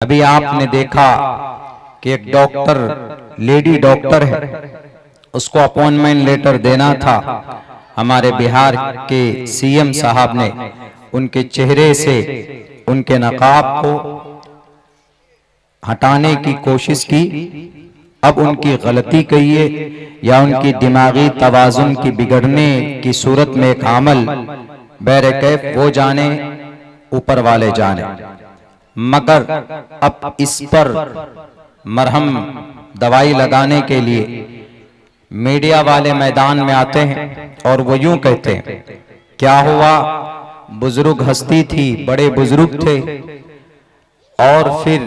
अभी आपने देखा कि एक डॉक्टर, लेडी डॉक्टर है, उसको अपॉइंटमेंट लेटर देना था। हमारे बिहार के सीएम साहब ने उनके चेहरे से उनके नकाब को हटाने की कोशिश की। अब उनकी गलती कहिए या उनकी दिमागी तवाजुन की बिगड़ने की सूरत में एक अमल, बैरकैफ वो जाने, ऊपर वाले जाने। मगर अब इस पर मरहम दवाई लगाने के लिए मीडिया वाले मैदान में आते हैं और वो यूं कहते हैं, क्या हुआ, बुजुर्ग हस्ती थी, बड़े बुजुर्ग थे, और फिर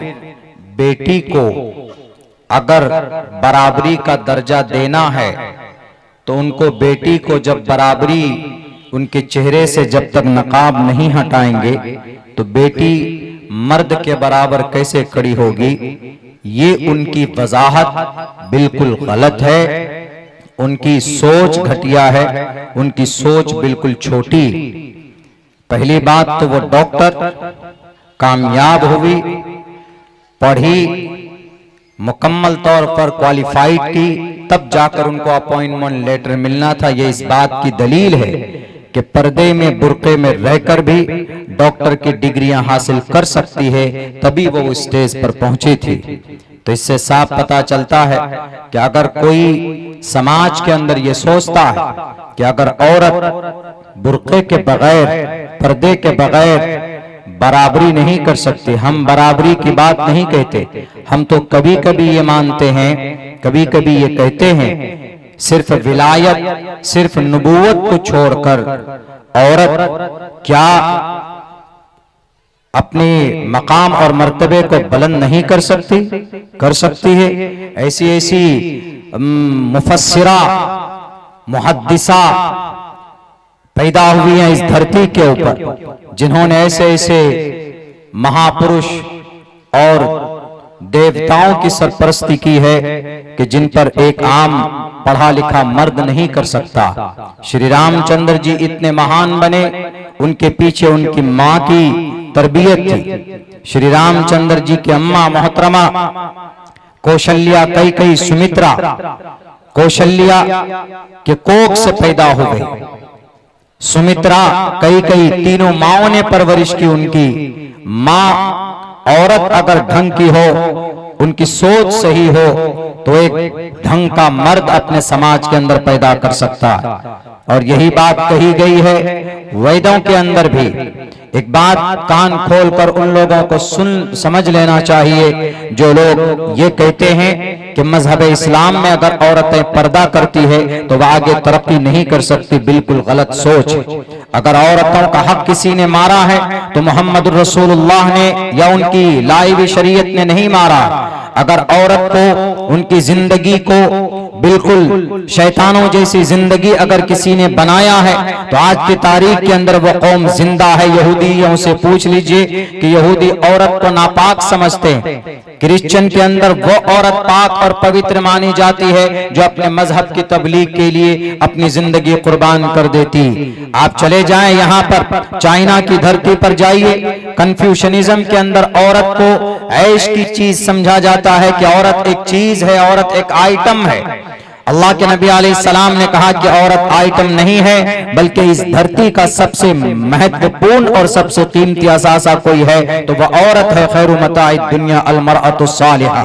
बेटी को अगर बराबरी का दर्जा देना है तो उनको, बेटी को जब बराबरी उनके चेहरे से जब तक नकाब नहीं हटाएंगे तो बेटी मर्द के बराबर कैसे खड़ी होगी। ये उनकी वजाहत बिल्कुल गलत है, उनकी सोच घटिया है, उनकी सोच बिल्कुल छोटी। पहली बात तो वो डॉक्टर कामयाब हुई, पढ़ी, मुकम्मल तौर पर क्वालिफाइड की, तब जाकर उनको अपॉइंटमेंट लेटर मिलना था। ये इस बात की दलील है कि पर्दे में, बुर्के में रहकर भी डॉक्टर की डिग्रियां हासिल कर सकती है, तभी वो उस स्टेज पर पहुंची थी। तो इससे साफ पता चलता है कि अगर कोई समाज के अंदर ये सोचता है कि अगर औरत बुर्के के बगैर, पर्दे के बगैर बराबरी नहीं कर सकती, हम बराबरी की बात नहीं कहते, हम तो कभी कभी ये मानते हैं, कभी कभी ये कहते हैं, सिर्फ विलायत, सिर्फ नबूवत को छोड़कर औरत क्या अपने मकाम और मर्तबे को बुलंद नहीं कर सकती? कर सकती है। ऐसी ऐसी मुफस्सिरा, मुहद्दिसा पैदा हुई हैं इस धरती के ऊपर, जिन्होंने ऐसे ऐसे महापुरुष और देवताओं की सरपरस्ती की है कि जिन पर एक आम पढ़ा लिखा मर्द नहीं कर सकता। श्री रामचंद्र जी इतने महान बने, उनके पीछे उनकी मां की तरबियत थी। श्री रामचंद्र जी की अम्मा मोहतरमा कौशल्या, कई सुमित्रा, कौशल्या के कोख से पैदा हो गई। सुमित्रा, कई तीनों माओं ने परवरिश की उनकी। मां औरत अगर ढंग की हो, उनकी सोच सही हो, तो एक ढंग का मर्द अपने समाज के अंदर पैदा कर सकता है। और यही बात कही गई है वेदों के अंदर भी। एक बात कान खोलकर उन लोगों को समझ लेना चाहिए जो लोग ये कहते हैं कि मजहब इस्लाम में अगर औरतें पर्दा करती है तो वह आगे तरक्की नहीं कर सकती। बिल्कुल गलत सोच। अगर औरतों का हक किसी ने मारा है तो मोहम्मद रसूलुल्लाह ने या उनकी लाई हुई शरीयत ने नहीं मारा। अगर औरत को, उनकी जिंदगी को बिल्कुल शैतानों जैसी जिंदगी अगर किसी ने बनाया है तो आज की तारीख के अंदर वो कौम जिंदा है। यहूदियों से पूछ लीजिए कि यहूदी औरत को नापाक समझते हैं, क्रिश्चियन के अंदर वो औरत पाक और पवित्र मानी जाती है जो अपने मजहब की तबलीग के लिए अपनी जिंदगी कुर्बान कर देती। आप चले जाएं यहाँ पर, चाइना की धरती पर जाइए, कन्फ्यूशनिज्म के अंदर औरत को ऐश की चीज समझा जाता है कि औरत एक चीज है, औरत एक आइटम है। अल्लाह के नबी अलैहिस्सलाम ने कहा कि औरत आइटम नहीं है, बल्कि इस धरती का सबसे महत्वपूर्ण और सबसे कीमती असासा कोई है तो वह औरत है। खैरु मताई दुनिया अल मरअतु सालिहा।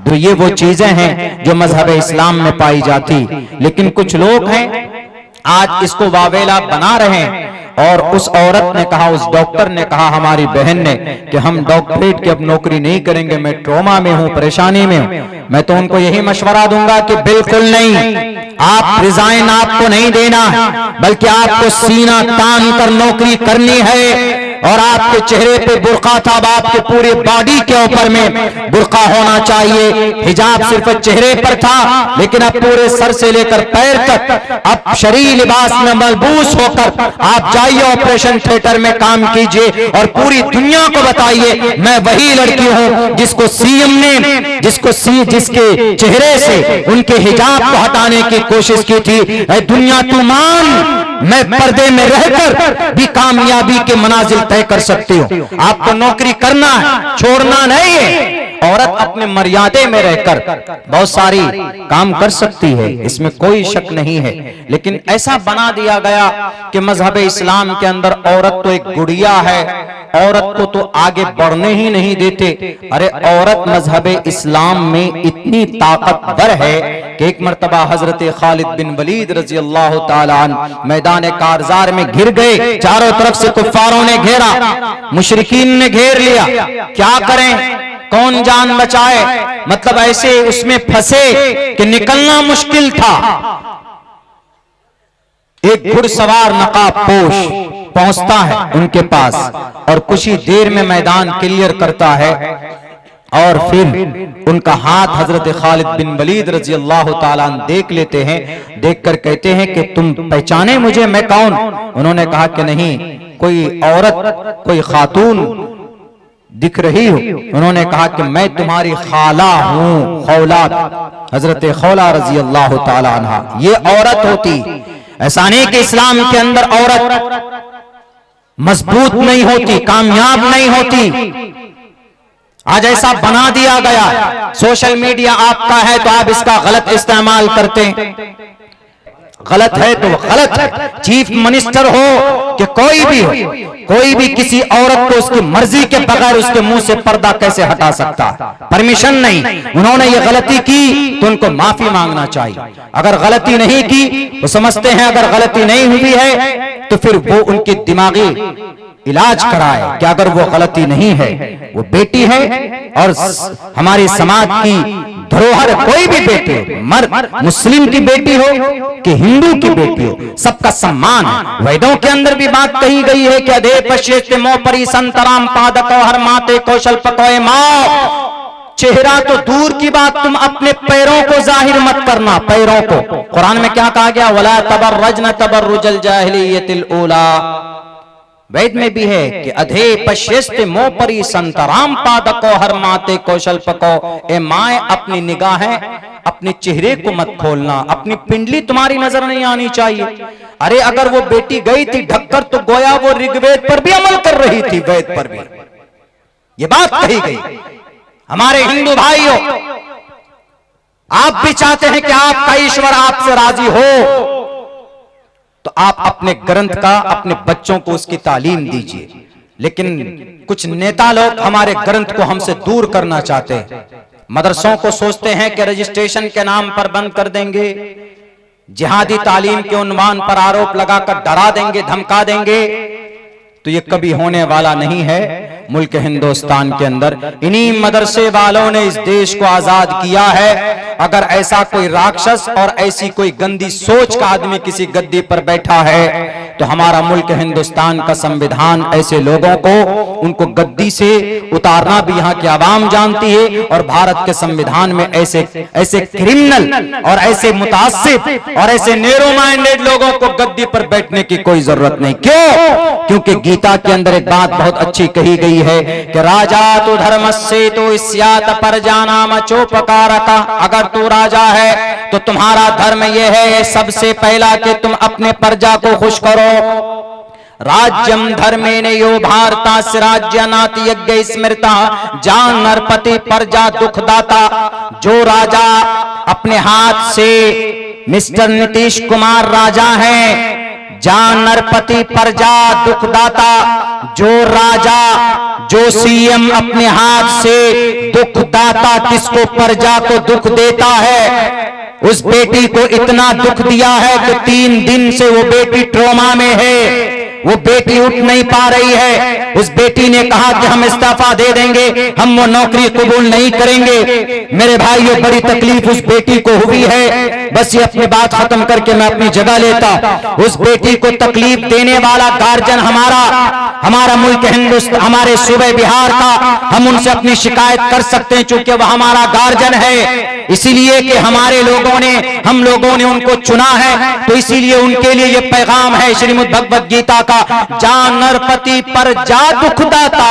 तो ये वो चीजें हैं जो मजहब इस्लाम में पाई जाती। लेकिन कुछ लोग हैं आज इसको वावेला बना रहे हैं। और उस औरत ने कहा, उस डॉक्टर ने कहा, हमारी बहन ने, कि हम डॉक्टरेट की अब नौकरी नहीं करेंगे, मैं ट्रॉमा में हूं, परेशानी में हूं। मैं तो उनको यही मशवरा दूंगा कि बिल्कुल नहीं, आप रिजाइन आपको नहीं देना, बल्कि आपको सीना तान कर नौकरी करनी है। और आपके चेहरे पे बुर्का था, आपके पूरे बॉडी के ऊपर में बुर्का होना चाहिए। हिजाब सिर्फ चेहरे पर था, लेकिन अब पूरे सर से लेकर पैर तक अब शरीर लिबास में मलबूस होकर आप जाइए, ऑपरेशन थिएटर में काम कीजिए और पूरी दुनिया को बताइए मैं वही लड़की हूं जिसको सीएम ने, जिसके चेहरे से उनके हिजाब को हटाने की कोशिश की थी। दुनिया तू मान, मैं पर्दे में रहकर भी कामयाबी के मनाजिल तय कर सकती हो। आपको नौकरी करना है, छोड़ना नहीं है। औरत अपने मर्यादे में रहकर बहुत सारी काम कर सकती है, इसमें कोई शक नहीं है। लेकिन ऐसा बना दिया गया कि मजहब इस्लाम के अंदर औरत तो एक गुड़िया है, औरत को तो आगे बढ़ने ही नहीं देते। अरे औरत मजहब इस्लाम में इतनी ताकतवर है कि एक मर्तबा हजरत खालिद बिन वलीद रजी अल्लाह ताला अन्हु मैदान कारजार में घिर गए। चारों तरफ से कुफ्फारों ने घेरा, मुशरिकीन ने घेर लिया। क्या करें, कौन जान बचाए, मतलब ऐसे उसमें फंसे कि निकलना मुश्किल था। एक घुड़सवार नकाबपोश पहुंचता है उनके पास और कुछ ही देर में मैदान क्लियर करता है और फिर उनका हाथ हजरत खालिद बिन वलीद रजी अल्लाह ताला अन्हु देख लेते हैं। देखकर कहते हैं कि तुम पहचाने मुझे, मैं कौन? उन्होंने कहा कि नहीं, कोई औरत, कोई खातून दिख रही हो। उन्होंने कहा कि मैं तुम्हारी खाला हूं, खौलाद, हजरत खौला रजी अल्लाह ताला अन्हा। ये औरत होती। ऐसा नहीं कि इस्लाम के अंदर औरत मजबूत नहीं होती, कामयाब नहीं होती। आज ऐसा बना दिया गया, सोशल मीडिया आपका है तो आप इसका गलत इस्तेमाल करते हैं। गलत है तो गलत है। चीफ मिनिस्टर हो कि कोई भी हो, कोई भी किसी औरत को उसकी मर्जी के बगैर उसके मुंह से पर्दा कैसे हटा सकता? परमिशन नहीं। उन्होंने ये गलती की तो उनको माफी मांगना चाहिए। अगर गलती नहीं की, वो समझते हैं अगर गलती नहीं हुई है तो फिर वो उनकी दिमागी इलाज कराए कि अगर वो गलती नहीं है, वो बेटी है और हमारे समाज की धरोहर, कोई भी बेटी हो, मर्द मुस्लिम की बेटी हो कि हिंदू की बेटी हो, सबका सम्मान है। वेदों के अंदर भी बात कही गई है कि अधे पश्येते मो परी संतराम पादको हर माते कौशल पकोए माओ। चेहरा तो दूर की बात, तुम अपने पैरों को जाहिर मत करना, पैरों को। कुरान में क्या कहा गया? वला तबर्रजन तबर्रुजल जाहिलियतिल ऊला। वेद में भी है कि अधे पश्यस्ते मोपरी संतराम पादको हर माते कौशल पको। ए माए, अपनी निगाहें अपने चेहरे को मत खोलना, अपनी पिंडली तुम्हारी नजर नहीं आनी चाहिए। अरे अगर वो बेटी गई थी ढककर तो गोया वो ऋग्वेद पर भी अमल कर रही थी, वेद पर भी ये बात कही गई। हमारे हिंदू भाइयों, आप भी चाहते हैं कि आपका ईश्वर आपसे राजी हो तो आप अपने ग्रंथ का अपने बच्चों को उसकी तालीम दीजिए। लेकिन कुछ नेता लोग हमारे ग्रंथ को हमसे दूर करना चाहते हैं। मदरसों को सोचते हैं कि रजिस्ट्रेशन के नाम पर बंद कर देंगे, जिहादी तालीम के उन्वान पर आरोप लगाकर डरा देंगे, धमका देंगे, तो ये कभी होने वाला नहीं है। मुल्क हिंदुस्तान के अंदर इन्हीं मदरसे वालों ने इस देश को आजाद किया है। अगर ऐसा कोई राक्षस और ऐसी कोई गंदी सोच का आदमी किसी गद्दी पर बैठा है तो हमारा मुल्क हिंदुस्तान का संविधान ऐसे लोगों को, उनको गद्दी से उतारना भी यहाँ की आवाम जानती है। और भारत के संविधान में ऐसे ऐसे क्रिमिनल और ऐसे मुतासिब और ऐसे नैरो माइंडेड लोगों को गद्दी पर बैठने की कोई जरूरत नहीं। क्यों? क्योंकि गीता के अंदर एक बात बहुत अच्छी कही गई है कि राजा तो धर्मस्य तो इस्यात परजानाम चोपकारका। अगर तू राजा है तो तुम्हारा धर्म यह है सबसे पहला कि तुम अपने प्रजा को खुश करो। राज्यम धर्मेण यो भारतास्य राज्यनाथ यज्ञ स्मृता जान नरपति प्रजा दुखदाता। जो राजा अपने हाथ से, मिस्टर नीतीश कुमार राजा हैं, जान नरपति प्रजा दुखदाता। जो राजा, जो सीएम अपने हाथ से दुखदाता, किसको? प्रजा को दुख देता है। उस बेटी को इतना दुख दिया है कि 3 दिन से वो बेटी ट्रोमा में है, वो बेटी उठ नहीं पा रही है। उस बेटी ने कहा कि हम इस्तीफा दे देंगे, हम वो नौकरी कबूल नहीं करेंगे। मेरे भाइयों, बड़ी तकलीफ उस बेटी को हुई है। बस ये अपनी बात खत्म करके मैं अपनी जगह लेता। उस बेटी को तकलीफ देने वाला गार्जियन हमारा मुल्क हिंदुस्तान, हमारे सूबे बिहार का, हम उनसे अपनी शिकायत कर सकते हैं चूंकि वह हमारा गार्जियन है। इसीलिए कि हमारे लोगों ने, हम लोगों ने उनको चुना है, तो इसीलिए उनके लिए ये पैगाम है श्रीमद् भगवद गीता का लिखा, जा नरपति पर जा दुखदाता,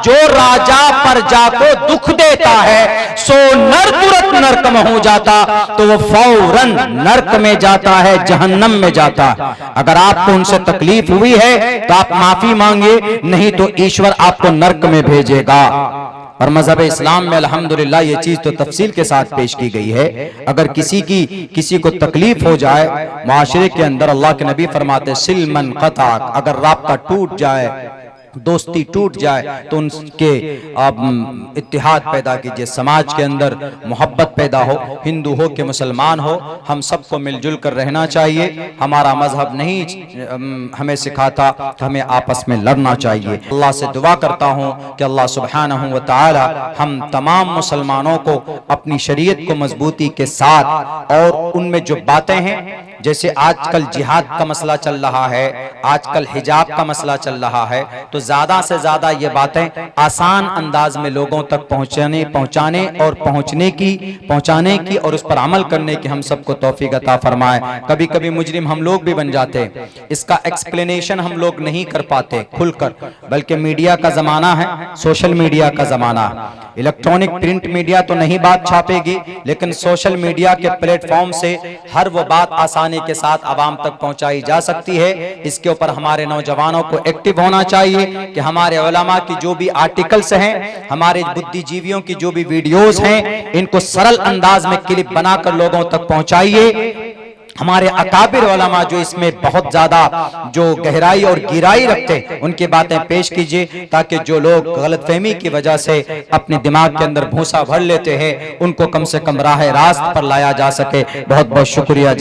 जो राजा प्रजा को दुख देता है सो नर तुरंत नरक में हो जाता, तो वो फौरन नरक में जाता है, जहन्नम में जाता है। अगर आपको उनसे तकलीफ हुई है तो आप माफी मांगिए, नहीं तो ईश्वर आपको नरक में भेजेगा। और मजहब इस्लाम में अल्हम्दुलिल्लाह ये चीज तो तफसील के साथ पेश की गई है। अगर किसी को तकलीफ हो जाए माशरे के अंदर, अल्लाह के नबी फरमाते सिल मन क़ता, अगर राब्ता टूट जाए, दोस्ती टूट जाए तो उनके इत्तिहाद पैदा कीजिए, समाज के अंदर मोहब्बत पैदा हो, हिंदू हो कि मुसलमान हो, हम सबको मिलजुल कर रहना चाहिए। हमारा मजहब नहीं हमें सिखाता कि हमें आपस में लड़ना चाहिए। अल्लाह से दुआ करता हूँ कि अल्लाह सुब्हानहू व तआला हम तमाम मुसलमानों को अपनी शरीयत को मजबूती के साथ, और उनमें जो बातें हैं, जैसे आजकल जिहाद का मसला चल रहा है, आजकल हिजाब का मसला चल रहा है, तो ज्यादा से ज्यादा ये बातें आसान अंदाज में लोगों तक पहुंचाने की और उस पर अमल करने की हम सबको तौफीक अता फरमाए। कभी कभी मुजरिम हम लोग भी बन जाते हैं, इसका एक्सप्लेनेशन हम लोग नहीं कर पाते खुलकर, बल्कि मीडिया का जमाना है, सोशल मीडिया का जमाना है। इलेक्ट्रॉनिक प्रिंट मीडिया तो नहीं बात छापेगी, लेकिन सोशल मीडिया के प्लेटफॉर्म से हर वो बात आसानी के साथ आवाम तक पहुंचाई जा सकती है। इसके ऊपर हमारे नौजवानों को एक्टिव होना चाहिए कि हमारे उलमा की जो भी आर्टिकल्स हैं, हमारे बुद्धिजीवियों की जो भी वीडियोस हैं, इनको सरल अंदाज में क्लिप बनाकर लोगों तक पहुंचाइए। हमारे अकाबिर उलमा जो इसमें बहुत ज्यादा जो गहराई और गिराई रखते, उनकी बातें पेश कीजिए, ताकि जो लोग गलतफहमी की वजह से अपने दिमाग के अंदर भूसा भर लेते हैं, उनको कम से कम राह रास्त पर लाया जा सके। बहुत बहुत शुक्रिया।